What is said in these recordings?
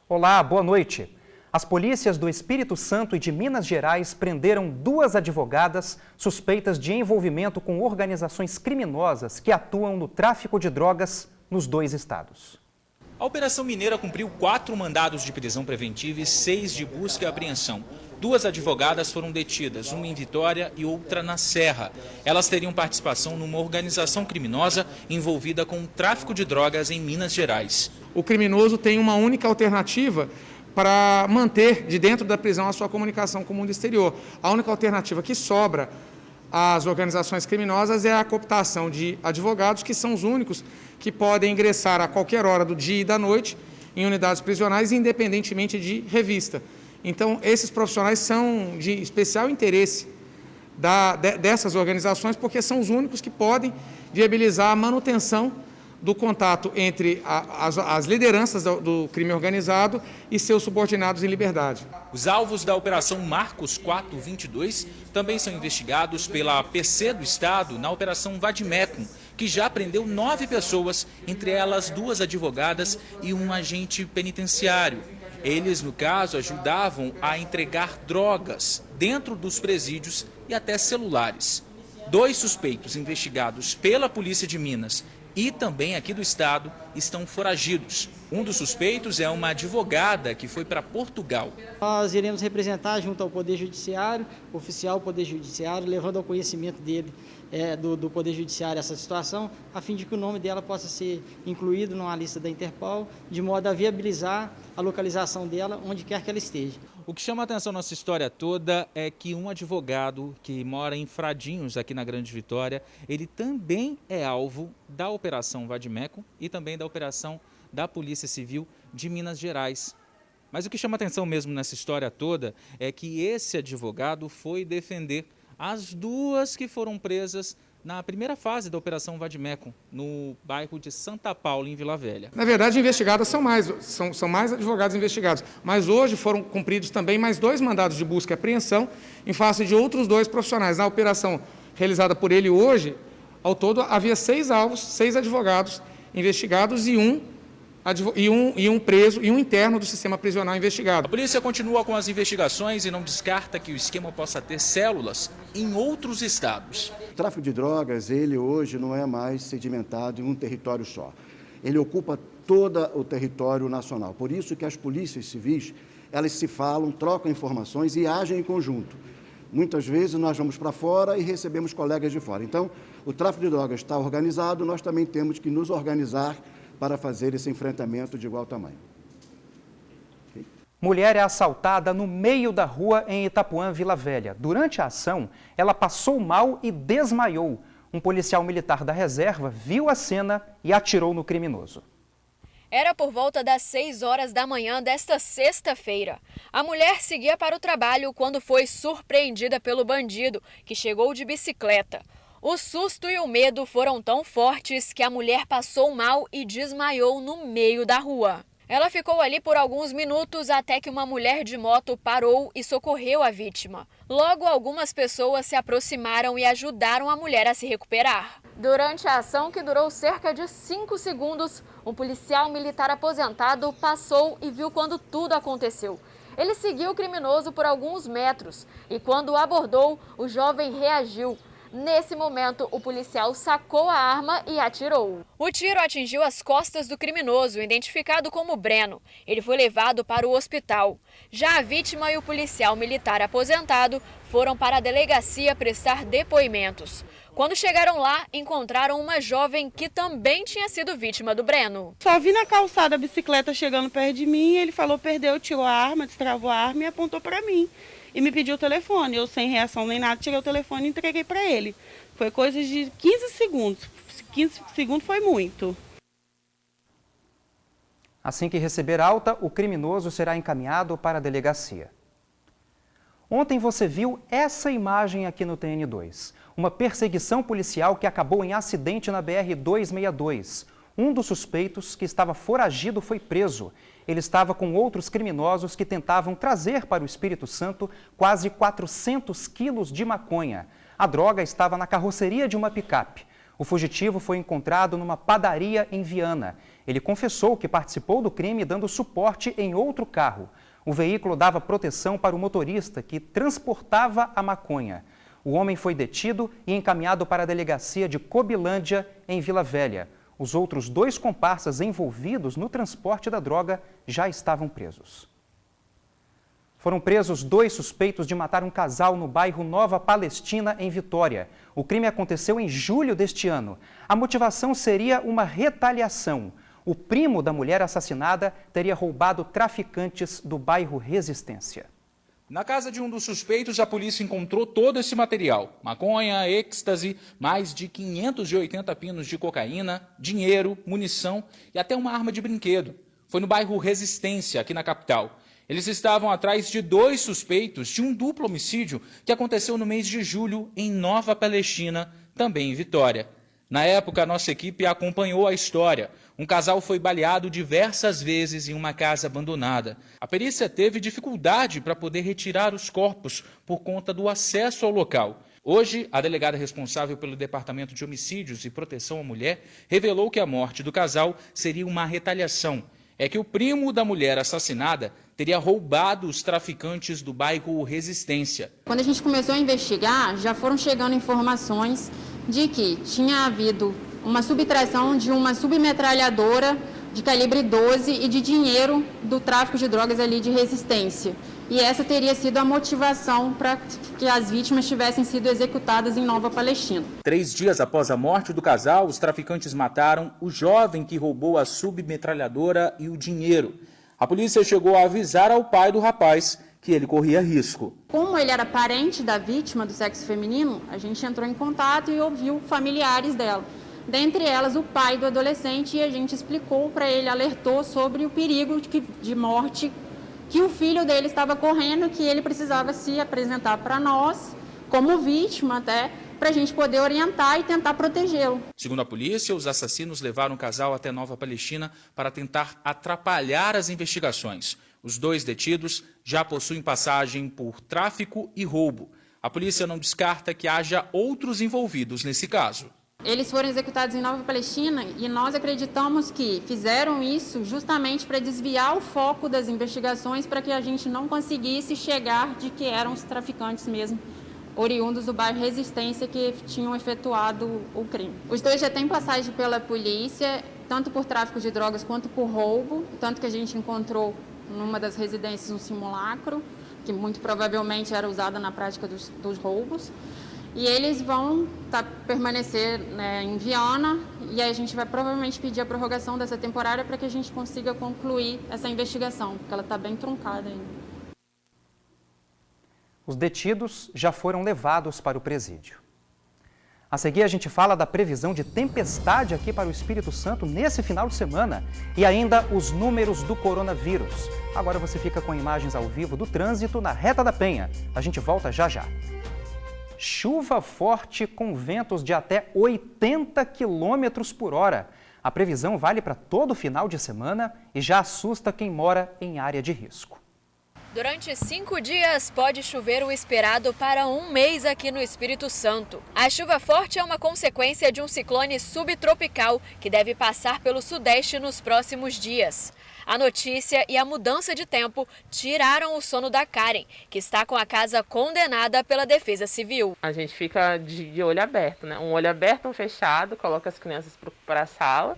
Olá, boa noite. As polícias do Espírito Santo e de Minas Gerais prenderam 2 advogadas suspeitas de envolvimento com organizações criminosas que atuam no tráfico de drogas nos 2 estados. A Operação Mineira cumpriu 4 mandados de prisão preventiva e 6 de busca e apreensão. 2 advogadas foram detidas, uma em Vitória e outra na Serra. Elas teriam participação numa organização criminosa envolvida com o tráfico de drogas em Minas Gerais. O criminoso tem uma única alternativa para manter de dentro da prisão a sua comunicação com o mundo exterior. A única alternativa que sobra às organizações criminosas é a cooptação de advogados, que são os únicos que podem ingressar a qualquer hora do dia e da noite em unidades prisionais, independentemente de revista. Então, esses profissionais são de especial interesse dessas organizações, porque são os únicos que podem viabilizar a manutenção do contato entre as lideranças do crime organizado e seus subordinados em liberdade. Os alvos da Operação Marcos 422 também são investigados pela PC do Estado na Operação Vademecum, que já prendeu 9 pessoas, entre elas 2 advogadas e um agente penitenciário. Eles, no caso, ajudavam a entregar drogas dentro dos presídios e até celulares. 2 suspeitos investigados pela Polícia de Minas e também aqui do estado estão foragidos. Um dos suspeitos é uma advogada que foi para Portugal. Nós iremos representar junto ao Poder Judiciário, oficial Poder Judiciário, levando ao conhecimento dele, do Poder Judiciário, essa situação, a fim de que o nome dela possa ser incluído numa lista da Interpol, de modo a viabilizar a localização dela onde quer que ela esteja. O que chama a atenção nessa história toda é que um advogado que mora em Fradinhos, aqui na Grande Vitória, ele também é alvo da Operação Vademecum e também da Operação da Polícia Civil de Minas Gerais. Mas o que chama a atenção mesmo nessa história toda é que esse advogado foi defender as 2 que foram presas na primeira fase da Operação Vademecum, no bairro de Santa Paula, em Vila Velha. Na verdade, investigadas são mais advogados investigados, mas hoje foram cumpridos também mais 2 mandados de busca e apreensão em face de outros 2 profissionais. Na operação realizada por ele hoje, ao todo havia 6 alvos, 6 advogados investigados e um preso e um interno do sistema prisional investigado. A polícia continua com as investigações e não descarta que o esquema possa ter células em outros estados. O tráfico de drogas, ele hoje não é mais sedimentado em um território só. Ele ocupa todo o território nacional. Por isso que as polícias civis, elas se falam, trocam informações e agem em conjunto. Muitas vezes nós vamos para fora e recebemos colegas de fora. Então, o tráfico de drogas está organizado, nós também temos que nos organizar para fazer esse enfrentamento de igual tamanho. Okay? Mulher é assaltada no meio da rua em Itapuã, Vila Velha. Durante a ação, ela passou mal e desmaiou. Um policial militar da reserva viu a cena e atirou no criminoso. Era por volta das 6 horas da manhã desta sexta-feira. A mulher seguia para o trabalho quando foi surpreendida pelo bandido, que chegou de bicicleta. O susto e o medo foram tão fortes que a mulher passou mal e desmaiou no meio da rua. Ela ficou ali por alguns minutos até que uma mulher de moto parou e socorreu a vítima. Logo, algumas pessoas se aproximaram e ajudaram a mulher a se recuperar. Durante a ação, que durou cerca de 5 segundos, um policial militar aposentado passou e viu quando tudo aconteceu. Ele seguiu o criminoso por alguns metros e, quando o abordou, o jovem reagiu. Nesse momento, o policial sacou a arma e atirou. O tiro atingiu as costas do criminoso, identificado como Breno. Ele foi levado para o hospital. Já a vítima e o policial militar aposentado foram para a delegacia prestar depoimentos. Quando chegaram lá, encontraram uma jovem que também tinha sido vítima do Breno. Só vi na calçada a bicicleta chegando perto de mim, ele falou, perdeu, tirou a arma, destravou a arma e apontou para mim. E me pediu o telefone. Eu, sem reação nem nada, tirei o telefone e entreguei para ele. Foi coisa de 15 segundos. 15 segundos foi muito. Assim que receber alta, o criminoso será encaminhado para a delegacia. Ontem você viu essa imagem aqui no TN2. Uma perseguição policial que acabou em acidente na BR-262. Um dos suspeitos, que estava foragido, foi preso. Ele estava com outros criminosos que tentavam trazer para o Espírito Santo quase 400 quilos de maconha. A droga estava na carroceria de uma picape. O fugitivo foi encontrado numa padaria em Viana. Ele confessou que participou do crime dando suporte em outro carro. O veículo dava proteção para o motorista que transportava a maconha. O homem foi detido e encaminhado para a delegacia de Cobilândia, em Vila Velha. Os outros 2 comparsas envolvidos no transporte da droga já estavam presos. Foram presos 2 suspeitos de matar um casal no bairro Nova Palestina, em Vitória. O crime aconteceu em julho deste ano. A motivação seria uma retaliação. O primo da mulher assassinada teria roubado traficantes do bairro Resistência. Na casa de um dos suspeitos, a polícia encontrou todo esse material: maconha, êxtase, mais de 580 pinos de cocaína, dinheiro, munição e até uma arma de brinquedo. Foi no bairro Resistência, aqui na capital. Eles estavam atrás de 2 suspeitos de um duplo homicídio que aconteceu no mês de julho em Nova Palestina, também em Vitória. Na época, a nossa equipe acompanhou a história. Um casal foi baleado diversas vezes em uma casa abandonada. A perícia teve dificuldade para poder retirar os corpos por conta do acesso ao local. Hoje, a delegada responsável pelo Departamento de Homicídios e Proteção à Mulher revelou que a morte do casal seria uma retaliação. É que o primo da mulher assassinada teria roubado os traficantes do bairro Resistência. Quando a gente começou a investigar, já foram chegando informações de que tinha havido uma subtração de uma submetralhadora de calibre 12 e de dinheiro do tráfico de drogas ali de Resistência. E essa teria sido a motivação para que as vítimas tivessem sido executadas em Nova Palestina. 3 dias após a morte do casal, os traficantes mataram o jovem que roubou a submetralhadora e o dinheiro. A polícia chegou a avisar ao pai do rapaz que ele corria risco. Como ele era parente da vítima do sexo feminino, a gente entrou em contato e ouviu familiares dela. Dentre elas, o pai do adolescente, e a gente explicou para ele, alertou sobre o perigo de morte que o filho dele estava correndo, que ele precisava se apresentar para nós, como vítima até, para a gente poder orientar e tentar protegê-lo. Segundo a polícia, os assassinos levaram o casal até Nova Palestina para tentar atrapalhar as investigações. Os 2 detidos já possuem passagem por tráfico e roubo. A polícia não descarta que haja outros envolvidos nesse caso. Eles foram executados em Nova Palestina e nós acreditamos que fizeram isso justamente para desviar o foco das investigações, para que a gente não conseguisse chegar de que eram os traficantes mesmo, oriundos do bairro Resistência, que tinham efetuado o crime. Os 2 já têm passagem pela polícia, tanto por tráfico de drogas quanto por roubo, tanto que a gente encontrou numa das residências um simulacro, que muito provavelmente era usado na prática dos roubos. E eles vão permanecer em Viana, e aí a gente vai provavelmente pedir a prorrogação dessa temporária para que a gente consiga concluir essa investigação, porque ela está bem truncada ainda. Os detidos já foram levados para o presídio. A seguir, a gente fala da previsão de tempestade aqui para o Espírito Santo nesse final de semana e ainda os números do coronavírus. Agora você fica com imagens ao vivo do trânsito na Reta da Penha. A gente volta já já. Chuva forte com ventos de até 80 km por hora. A previsão vale para todo final de semana e já assusta quem mora em área de risco. Durante 5 dias pode chover o esperado para 1 mês aqui no Espírito Santo. A chuva forte é uma consequência de um ciclone subtropical que deve passar pelo sudeste nos próximos dias. A notícia e a mudança de tempo tiraram o sono da Karen, que está com a casa condenada pela Defesa Civil. A gente fica de olho aberto, né? Um olho aberto, um fechado, coloca as crianças para a sala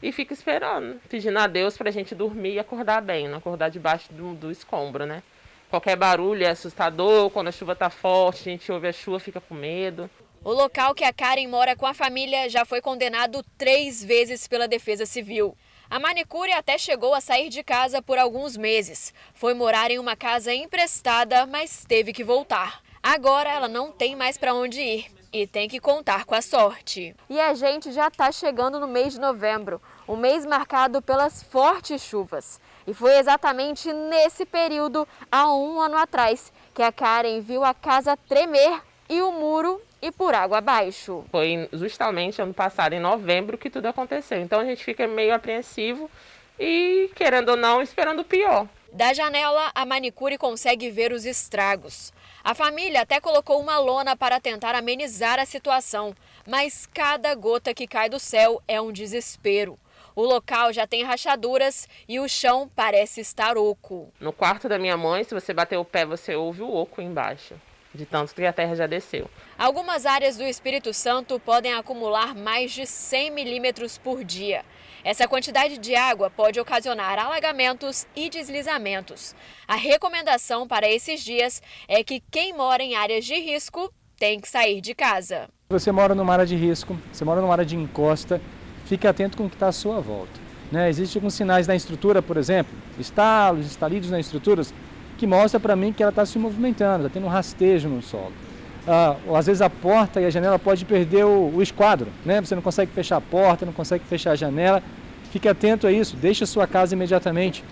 e fica esperando, pedindo a Deus para a gente dormir e acordar bem, não acordar debaixo do escombro, né? Qualquer barulho é assustador, quando a chuva está forte, a gente ouve a chuva, fica com medo. O local que a Karen mora com a família já foi condenado 3 vezes pela Defesa Civil. A manicure até chegou a sair de casa por alguns meses. Foi morar em uma casa emprestada, mas teve que voltar. Agora ela não tem mais para onde ir e tem que contar com a sorte. E a gente já está chegando no mês de novembro, um mês marcado pelas fortes chuvas. E foi exatamente nesse período, há 1 ano atrás, que a Karen viu a casa tremer e o muro ir por água abaixo. Foi justamente ano passado, em novembro, que tudo aconteceu. Então a gente fica meio apreensivo e, querendo ou não, esperando o pior. Da janela, a manicure consegue ver os estragos. A família até colocou uma lona para tentar amenizar a situação, mas cada gota que cai do céu é um desespero. O local já tem rachaduras e o chão parece estar oco. No quarto da minha mãe, se você bater o pé, você ouve o oco embaixo, de tanto que a terra já desceu. Algumas áreas do Espírito Santo podem acumular mais de 100 milímetros por dia. Essa quantidade de água pode ocasionar alagamentos e deslizamentos. A recomendação para esses dias é que quem mora em áreas de risco tem que sair de casa. Você mora numa área de risco, você mora numa área de encosta, fique atento com o que está à sua volta. Existem alguns sinais na estrutura, por exemplo, estalos, estalidos na estrutura, que mostra para mim que ela está se movimentando, está tendo um rastejo no solo. Ou às vezes a porta e a janela pode perder o esquadro, Você não consegue fechar a porta, não consegue fechar a janela. Fique atento a isso, deixe a sua casa imediatamente.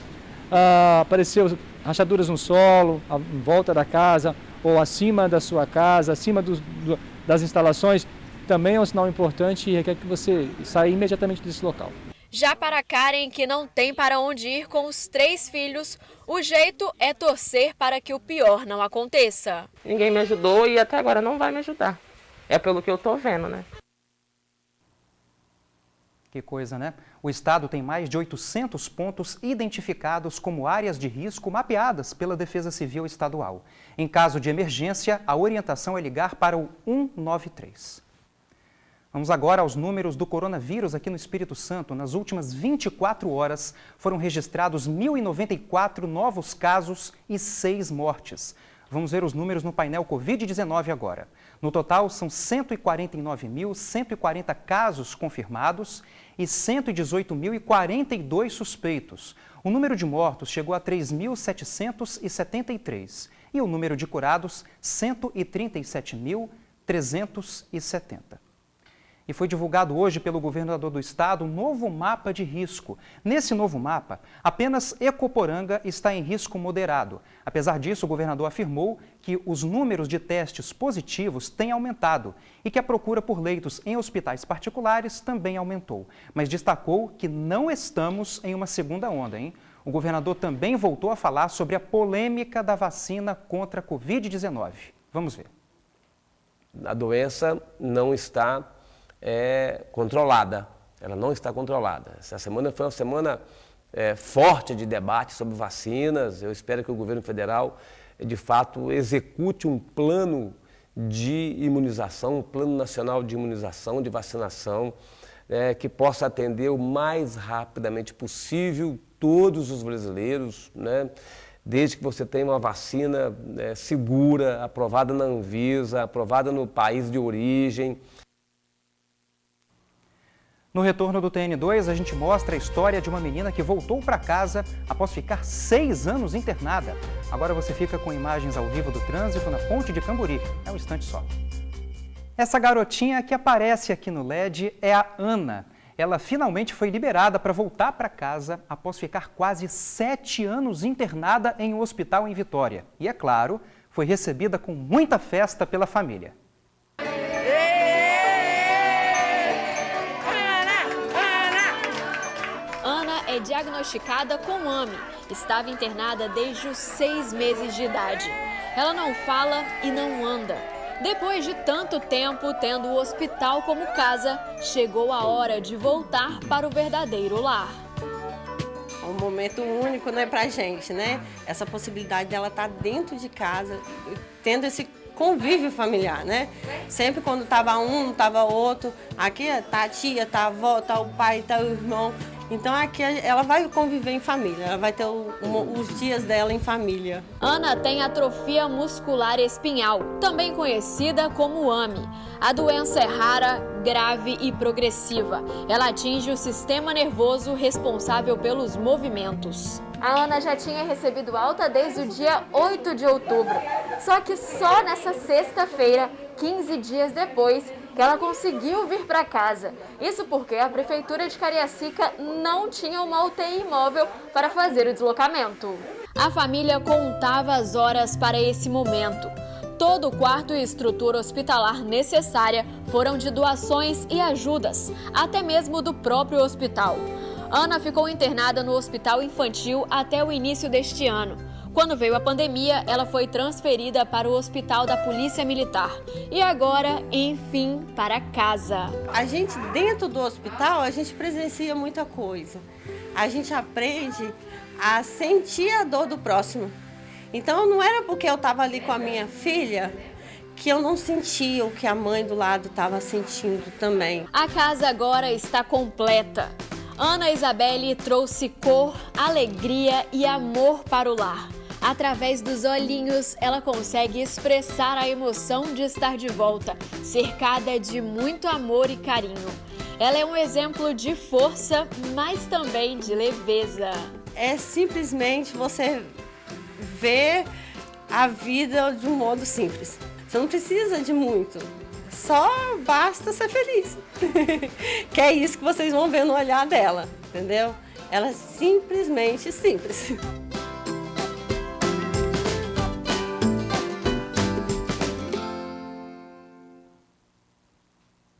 Apareceu rachaduras no solo, em volta da casa ou acima da sua casa, acima das instalações, também é um sinal importante e requer que você saia imediatamente desse local. Já para Karen, que não tem para onde ir com os 3 filhos, o jeito é torcer para que o pior não aconteça. Ninguém me ajudou e até agora não vai me ajudar. É pelo que eu estou vendo, Que coisa, né? O estado tem mais de 800 pontos identificados como áreas de risco mapeadas pela Defesa Civil Estadual. Em caso de emergência, a orientação é ligar para o 193. Vamos agora aos números do coronavírus aqui no Espírito Santo. Nas últimas 24 horas, foram registrados 1.094 novos casos e 6 mortes. Vamos ver os números no painel Covid-19 agora. No total, são 149.140 casos confirmados e 118.042 suspeitos. O número de mortos chegou a 3.773 e o número de curados, 137.370. E foi divulgado hoje pelo governador do estado um novo mapa de risco. Nesse novo mapa, apenas Ecoporanga está em risco moderado. Apesar disso, o governador afirmou que os números de testes positivos têm aumentado e que a procura por leitos em hospitais particulares também aumentou. Mas destacou que não estamos em uma segunda onda, O governador também voltou a falar sobre a polêmica da vacina contra a Covid-19. Vamos ver. A doença não está controlada, ela não está controlada. Essa semana foi uma semana forte de debate sobre vacinas. Eu espero que o governo federal, de fato, execute um plano de imunização, um plano nacional de imunização, de vacinação, que possa atender o mais rapidamente possível todos os brasileiros, desde que você tenha uma vacina segura, aprovada na Anvisa, aprovada no país de origem. No retorno do TN2, a gente mostra a história de uma menina que voltou para casa após ficar 6 anos internada. Agora você fica com imagens ao vivo do trânsito na Ponte de Camburi. É um instante só. Essa garotinha que aparece aqui no LED é a Ana. Ela finalmente foi liberada para voltar para casa após ficar quase 7 anos internada em um hospital em Vitória. E, é claro, foi recebida com muita festa pela família. É diagnosticada com AME. Estava internada desde os 6 meses de idade. Ela não fala e não anda. Depois de tanto tempo tendo o hospital como casa, chegou a hora de voltar para o verdadeiro lar. É um momento único, pra gente, Essa possibilidade dela estar dentro de casa, tendo esse convívio familiar, Sempre quando estava um, não estava outro. Aqui tá a tia, tá a avó, tá o pai, tá o irmão. Então aqui ela vai conviver em família, ela vai ter os dias dela em família. Ana tem atrofia muscular espinhal, também conhecida como AME. A doença é rara, grave e progressiva. Ela atinge o sistema nervoso responsável pelos movimentos. A Ana já tinha recebido alta desde o dia 8 de outubro. Só que só nessa sexta-feira, 15 dias depois, que ela conseguiu vir para casa. Isso porque a Prefeitura de Cariacica não tinha uma UTI móvel para fazer o deslocamento. A família contava as horas para esse momento. Todo o quarto e estrutura hospitalar necessária foram de doações e ajudas, até mesmo do próprio hospital. Ana ficou internada no hospital infantil até o início deste ano. Quando veio a pandemia, ela foi transferida para o Hospital da Polícia Militar. E agora, enfim, para casa. A gente, dentro do hospital, a gente presencia muita coisa. A gente aprende a sentir a dor do próximo. Então, não era porque eu estava ali com a minha filha que eu não sentia o que a mãe do lado estava sentindo também. A casa agora está completa. Ana Isabelle trouxe cor, alegria e amor para o lar. Através dos olhinhos, ela consegue expressar a emoção de estar de volta, cercada de muito amor e carinho. Ela é um exemplo de força, mas também de leveza. É simplesmente você ver a vida de um modo simples. Você não precisa de muito, só basta ser feliz. Que é isso que vocês vão ver no olhar dela, entendeu? Ela é simplesmente simples.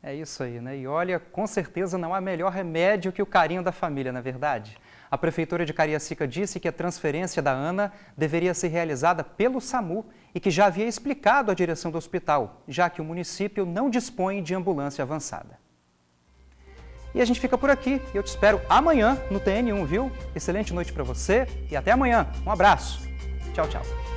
É isso aí, né? E olha, com certeza não há melhor remédio que o carinho da família, não é verdade? A Prefeitura de Cariacica disse que a transferência da Ana deveria ser realizada pelo SAMU e que já havia explicado à direção do hospital, já que o município não dispõe de ambulância avançada. E a gente fica por aqui. Eu te espero amanhã no TN1, viu? Excelente noite para você e até amanhã. Um abraço. Tchau, tchau.